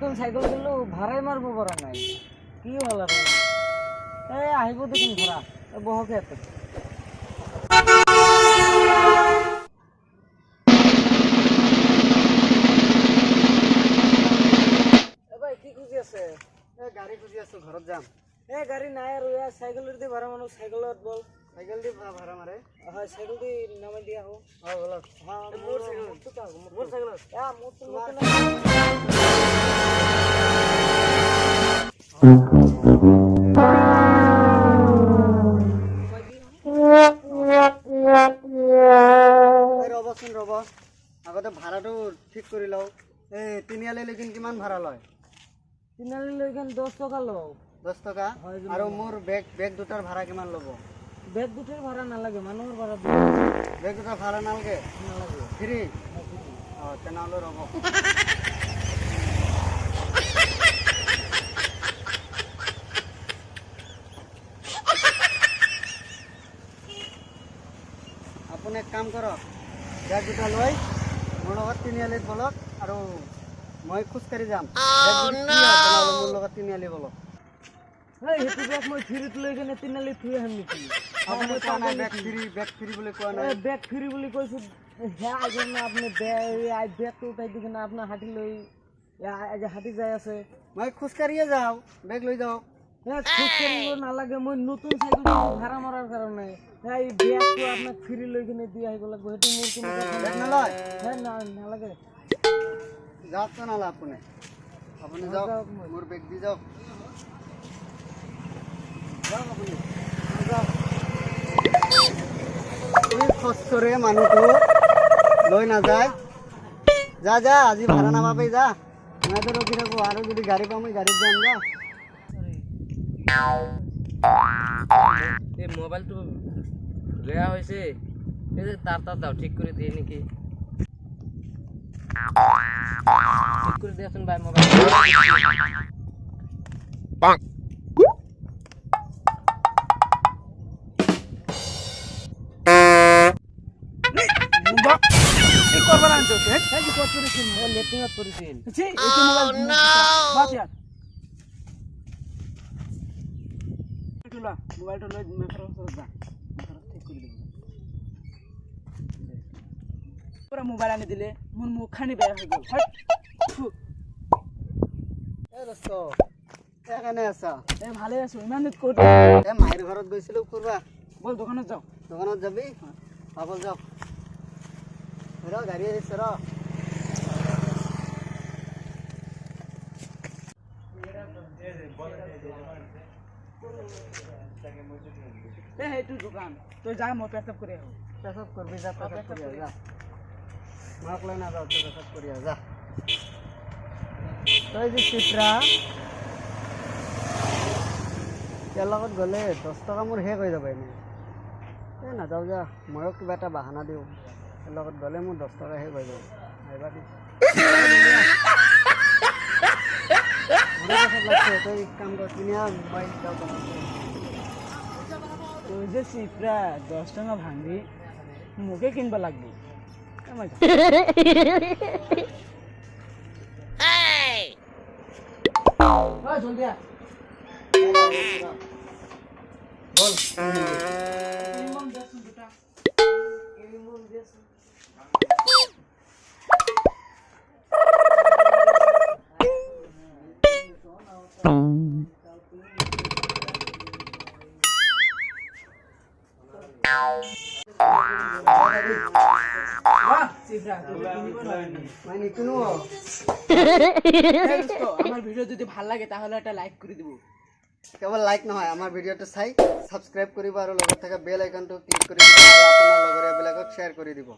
নতুন সাইকেল কিনলো ভাড়াই মারব পড়া নাই কি হল আর এই আহিব দেখুন ভাড়া বহকে এত ভাই কি খুঁজি আছে গাড়ি খুঁজি আছো ঘৰত যাম গাড়ি নাই আৰ সাইকেলেৰ দিয়ে ভাড়া মানুষ সাইকেলত বল সাইকেল দি ভাড়া মাৰে হয় সাইকেল দি নামাই দিয়া হো বল হ্যাঁ মোৰ সাইকেল মোৰ সাইকেল মোৰ তো নতুন ৰবচোন ৰব আগতে ভাড়াটো ঠিক কৰি লওঁ এই তিনিআলি লেকিন কিমান ভাড়া লয় তিনালি লৈকে 10 টাকা লও 10 টকা আৰু মোৰ বেগ দুটাৰ ভাড়া কিমান ল'ব বেগ দুটাৰ ভাড়া নালাগে মানুহৰ ভাড়া বেগ দুটাৰ ভাড়া নালাগে নালাগে ফ্ৰী তেনেহ'লে ৰ'ব আপুনি এক কাম কৰক বেগ দুটা লৈ মোৰ লগত তিনিআলিত বলক আৰু মই খোজকাঢ়ি যাম মোৰ লগত তিনিআলি বলক হেতু বেগ মই ফ্ৰীত লৈ কেনে তিনালি থুই আহম নেকি আপুনি কোৱা নাই বেগ ফ্ৰী বুলি কোৱা নাই বেগ ফ্ৰী বুলি কৈছো হে আগে না আপনি বেগটো উঠাই দি কেনে আপোনাৰ হাতি লৈ হাতি যাই আছে মই খোজকাঢ়িয়ে যাওঁ বেগ লৈ যাওঁ খোজ কাঢ়িব নালাগে মই নতুন চাইকেল ভাড়া মারার কারণে এই বেগটো আপনার ফ্রি লৈ কিনে দি আহিব লাগব হেতু মোৰ কোনো বেগ নলয় নালাগে যাওক তেনেহ'লে আপুনি যাওক মোৰ বেগ দি যাওক আপুনি খোজৰে মানুহটো লৈ নাযায় যা আজি ভাড়া নাপাবি যা মই তো ৰখি থাকোঁ আৰু যদি গাড়ী পাওঁ মই গাড়ীত যাম যা এই মোবাইলটো বেয়া হৈছে এই যে তার দাও ঠিক করে দিয়ে নাকি ঠিক করে দিয়েছেন ভাই মোবাইল কি করবার আনছো হ্যাঁ কি করছিস লেটিং আপ করেছিস জি এই মোবাইল বাস यार টুলা মোবাইলটা লই মেখর যা ঠিক করে দেব পুরো মোবাইল আনি দিলে মন মুখখানি বেয়া হই গেল এই দোস্ত কেনে আছা ভালে আছো ইমান কোট মায়ের ঘৰত গৈছিলো ফুৰবা বল দোকানত যাও দোকানত যাবি বল যাও গাড়ী আহিছে এইটো দোকান তই যা মই পেচাব কৰি আহো পেচাব করবি যা পেচাব করি যা মাক লৈ না যাও তুই পেচাব করি যা তই যে চিত্রা ইয়াৰ লগত গ'লে 10 টকা মোৰ শেষ হৈ যাব এনেই এই নাযাওঁ যা ময়ো কিবা এটা বাহানা দিওঁ ইয়াৰ লগত গ'লে মোৰ 10 টকা শেষ হৈ যাব আহিবা দি তই কাম কৰ কিনিয়া মোবাইল যাওঁ তুই যে চিপরা 10 টাকা ভাঙি মুখে কিনবা লাগবে জলদি আ বল আমার ভিডিও যদি ভাল লাগে তাহলে একটা লাইক করে দিব কেৱল লাইক নহয় আমাৰ ভিডিঅ'টো চাই সাবস্ক্ৰাইব কৰিব আৰু লগত থকা বেল আইকনটো ক্লিক কৰি দিব আৰু আপোনাৰ লগৰীয়াবিলাকক শ্বেয়াৰ কৰি দিব